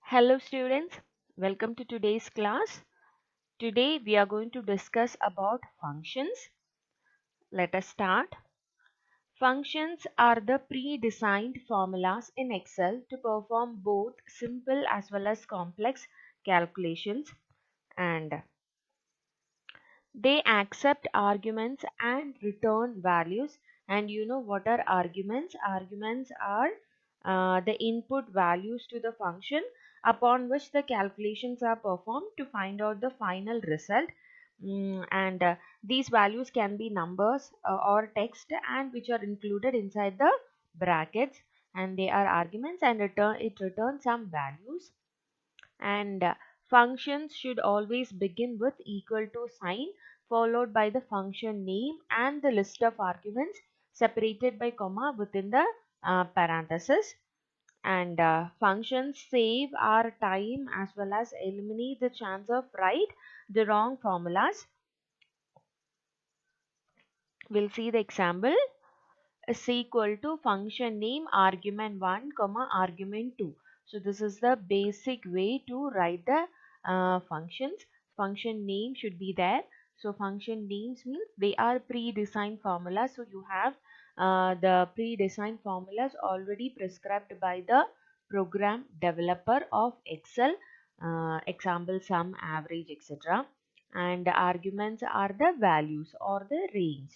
Hello students, welcome to today's class. Today we are going to discuss about functions. Let us start. Functions are the pre-designed formulas in Excel to perform both simple as well as complex calculations, and they accept arguments and return values. And you know what are arguments? Arguments are the input values to the function upon which the calculations are performed to find out the final result. And these values can be numbers or text, and which are included inside the brackets, and they are arguments, and it returns some values. And functions should always begin with equal to sign, followed by the function name and the list of arguments separated by comma within the parenthesis. And functions save our time as well as eliminate the chance of write the wrong formulas. We'll see the example. Is equal to function name argument 1 comma argument 2. So this is the basic way to write the functions. Function name should be there. So function names means they are pre-designed formulas. So you have the pre-designed formulas already prescribed by the program developer of Excel. Example sum, average, etc. And the arguments are the values or the range.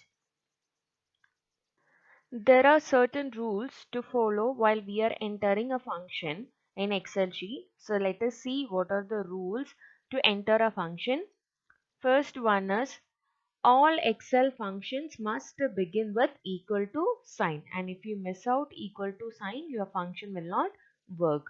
There are certain rules to follow while we are entering a function in Excel sheet. So let us see what are the rules to enter a function. First one is all Excel functions must begin with equal to sign, and if you miss out equal to sign, your function will not work.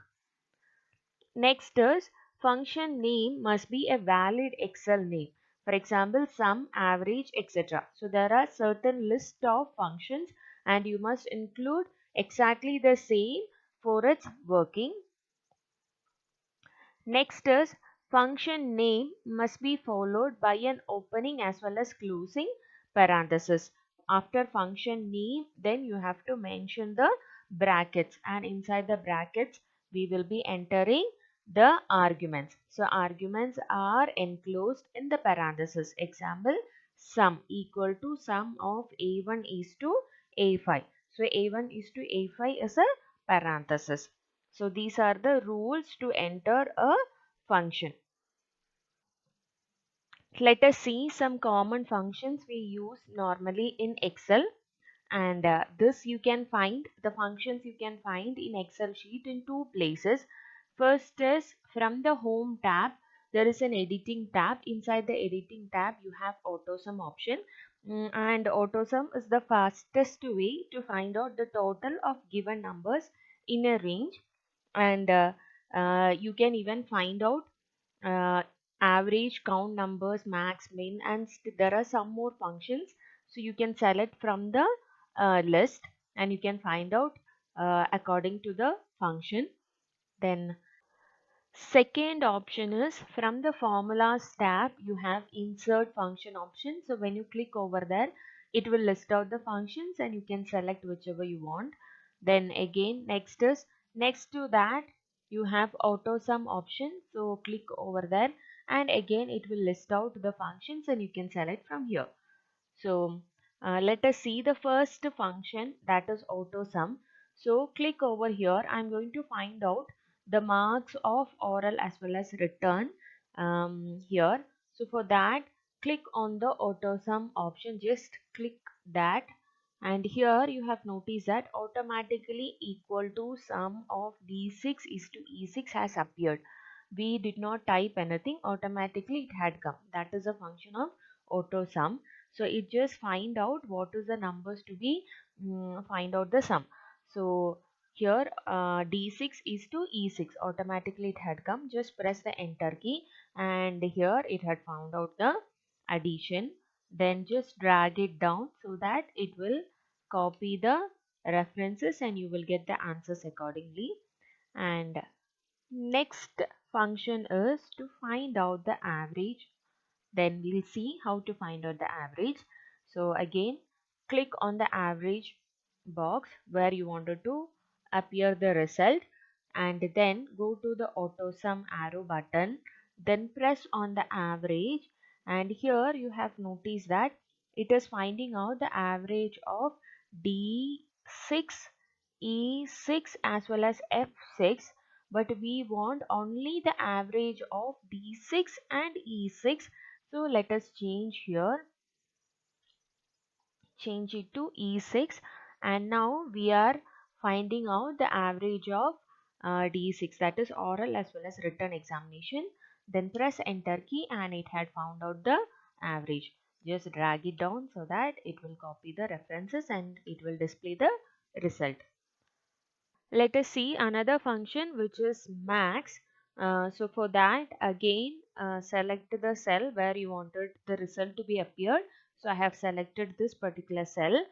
Next is function name must be a valid Excel name. For example, sum, average, etc. So there are certain list of functions and you must include exactly the same for its working. Next is function name must be followed by an opening as well as closing parenthesis. After function name, then you have to mention the brackets, and inside the brackets we will be entering the arguments. So arguments are enclosed in the parenthesis. Example, sum equal to sum of A1 is to A5. So A1 is to A5 is a parenthesis. So these are the rules to enter a function. Let us see some common functions we use normally in Excel, and this you can find the functions you can find in Excel sheet in two places. First is from the home tab. There is an editing tab. Inside the editing tab you have AutoSum option. And AutoSum is the fastest way to find out the total of given numbers in a range. And you can even find out uh, average, count numbers, max, min, and there are some more functions. So you can select from the list and you can find out according to the function. Then second option is from the formulas tab you have insert function option. So when you click over there, it will list out the functions and you can select whichever you want. Then again next to that you have auto sum option. So click over there and again it will list out the functions and you can select from here. So let us see the first function, that is auto sum. So click over here. I'm going to find out the marks of oral as well as written here. So for that, click on the auto sum option. Just click that, and here you have noticed that automatically equal to sum of D6 is to E6 has appeared. We did not type anything, automatically it had come. That is a function of auto sum. So it just find out what is the numbers to be find out the sum. So here D6 is to E6, automatically it had come. Just press the enter key and here it had found out the addition. Then just drag it down so that it will copy the references and you will get the answers accordingly. And next function is to find out the average. Then we'll see how to find out the average. So again, click on the average box where you wanted to appear the result, and then go to the auto sum arrow button, then press on the average, and here you have noticed that it is finding out the average of D6, E6 as well as F6, but we want only the average of D6 and E6. So let us change it to E6, and now we are finding out the average of D6, that is oral as well as written examination. Then press enter key and it had found out the average. Just drag it down so that it will copy the references and it will display the result. Let us see another function which is max. So for that again select the cell where you wanted the result to be appeared. So I have selected this particular cell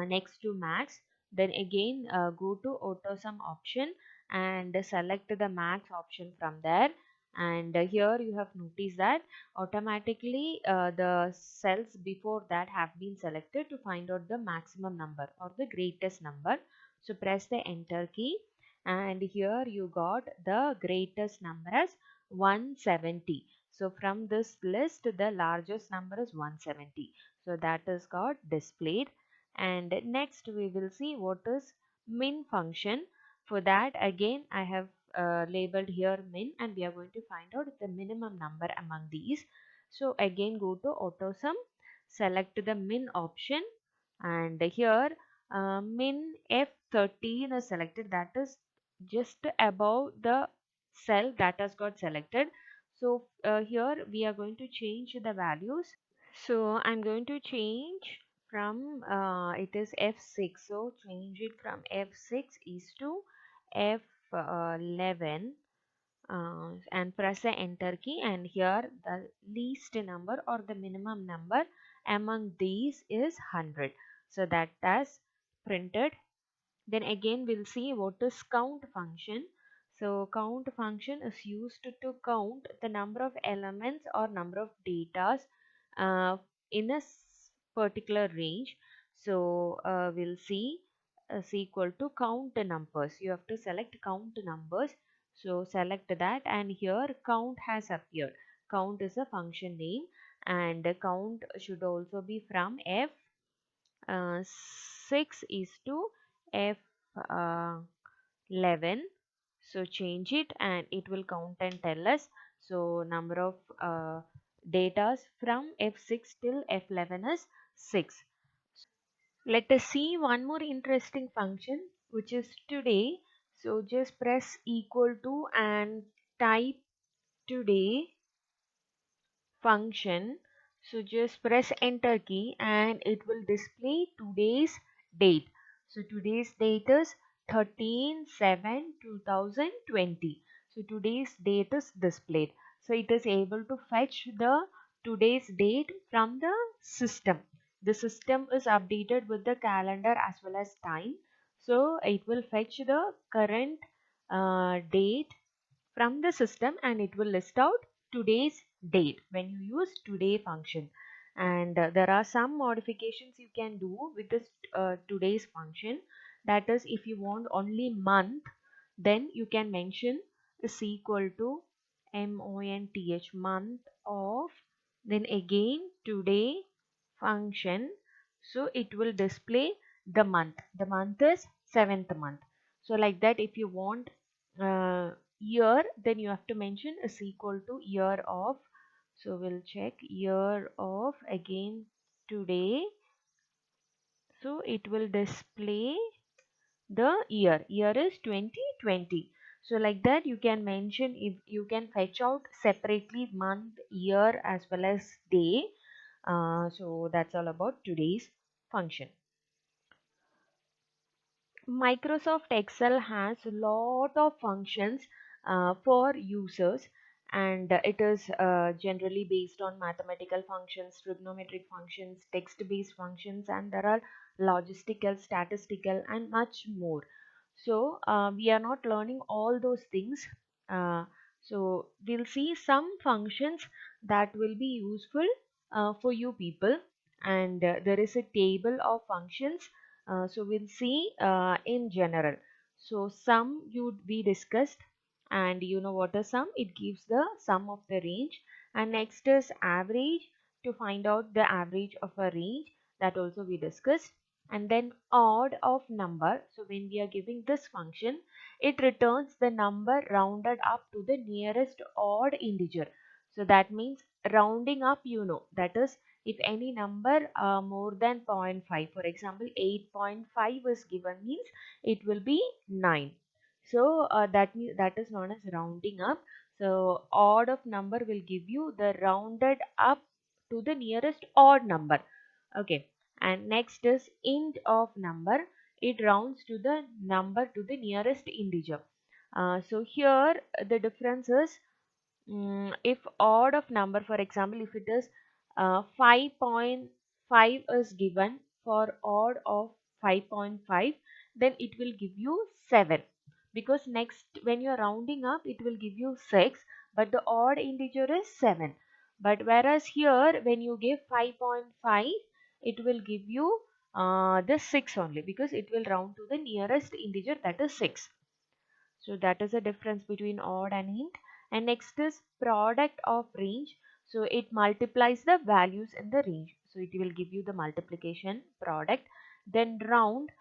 next to max. Then again go to auto sum option and select the max option from there. And here you have noticed that automatically the cells before that have been selected to find out the maximum number or the greatest number. So press the enter key and here you got the greatest number as 170. So from this list the largest number is 170. So that is got displayed. And next we will see what is min function. For that again I have labeled here min, and we are going to find out the minimum number among these. So again go to auto sum, select the min option, and here min F13 is selected, that is just above the cell that has got selected. So here we are going to change the values. So I'm going to change from it is F6, so change it from F6 is to F11 and press the enter key, and here the least number or the minimum number among these is 100. So that has printed. Then again we'll see what is count function. So count function is used to count the number of elements or number of datas uh, in a particular range. So we'll see is equal to count numbers. You have to select count numbers. So select that, and here count has appeared. Count is a function name, and count should also be from F 6 is to F uh, 11. So change it and it will count and tell us. So number of datas from F6 till F11 is 6. Let us see one more interesting function which is today. So just press equal to and type today function. So just press enter key and it will display today's date. So today's date is 13/7/2020. So today's date is displayed. So it is able to fetch the today's date from the system. The system is updated with the calendar as well as time. So it will fetch the current date from the system and it will list out today's date when you use today function. And there are some modifications you can do with this today's function. That is, if you want only month, then you can mention is equal to month, month of, then again today function. So it will display the month. The month is 7th month. So like that, if you want uh, year, then you have to mention is equal to year of. So we'll check year of again today. So it will display the year is 2020. So like that you can mention, if you can fetch out separately month, year as well as day. So that's all about today's function. Microsoft Excel has a lot of functions for users, and it is generally based on mathematical functions, trigonometric functions, text-based functions, and there are logistical, statistical, and much more. So we are not learning all those things. Uh, so we'll see some functions that will be useful for you people, and there is a table of functions. So we'll see in general. So sum we discussed, and you know what is sum? It gives the sum of the range. And next is average, to find out the average of a range, that also we discussed. And then odd of number. So when we are giving this function, it returns the number rounded up to the nearest odd integer. So that means rounding up, you know, that is if any number more than 0.5, for example 8.5 is given, means it will be 9. So that is known as rounding up. So odd of number will give you the rounded up to the nearest odd number. Okay. And next is int of number. It rounds to the number to the nearest integer. So here the difference is, if odd of number, for example, if it is 5.5 is given for odd of 5.5, then it will give you 7, because next when you are rounding up it will give you 6, but the odd integer is 7. But whereas here when you give 5.5, it will give you the 6 only, because it will round to the nearest integer, that is 6. So that is the difference between odd and int. And next is product of range. So it multiplies the values in the range. So it will give you the multiplication product. Then round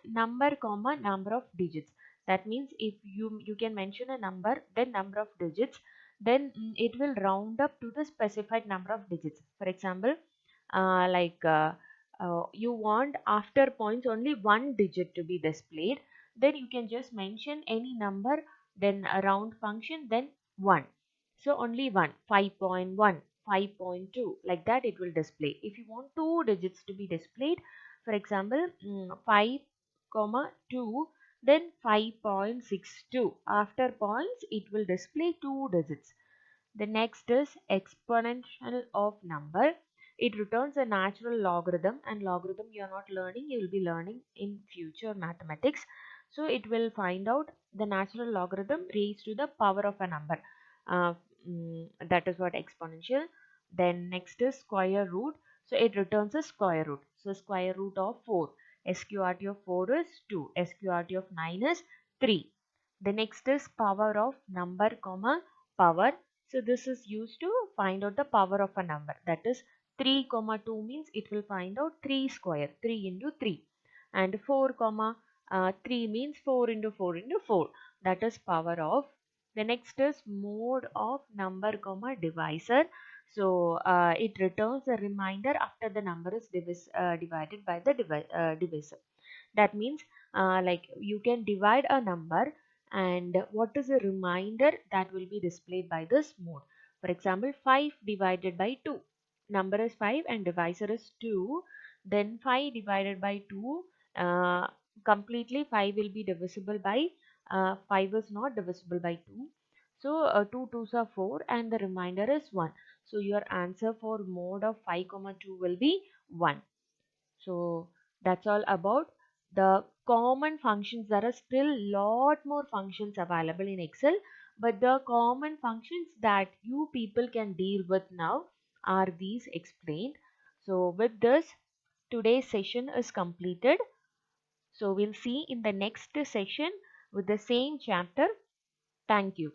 number comma number of digits. That means if you can mention a number, then number of digits, then it will round up to the specified number of digits. For example, like you want after points only one digit to be displayed, then you can just mention any number, then a round function, then 1. So only 1, 5.1, 5.2, like that it will display. If you want two digits to be displayed, for example 5 comma 2, then 5.62, after points it will display two digits. The next is exponential of number. It returns a natural logarithm, and logarithm you are not learning, you will be learning in future mathematics. So it will find out the natural logarithm raised to the power of a number. Uh, that is what exponential. Then next is square root. So it returns a square root. So square root of 4. SQRT of 4 is 2. SQRT of 9 is 3. The next is power of number comma power. So this is used to find out the power of a number. That is 3 comma 2 means it will find out 3 square, 3 into 3. And 4 comma 3 means 4 into 4 into 4. That is power of. The next is mode of number comma divisor. So it returns a reminder after the number is divided by the divisor. That means like you can divide a number, and what is a reminder that will be displayed by this mode. For example, 5 divided by 2. Number is 5 and divisor is 2. Then 5 divided by 2, completely 5 will be divisible by 5 is not divisible by 2. So 2 2s are 4 and the remainder is 1. So your answer for mode of 5 comma 2 will be 1. So that's all about the common functions. There are still lot more functions available in Excel, but the common functions that you people can deal with now are these explained. So with this, today's session is completed. So we'll see in the next session with the same chapter. Thank you.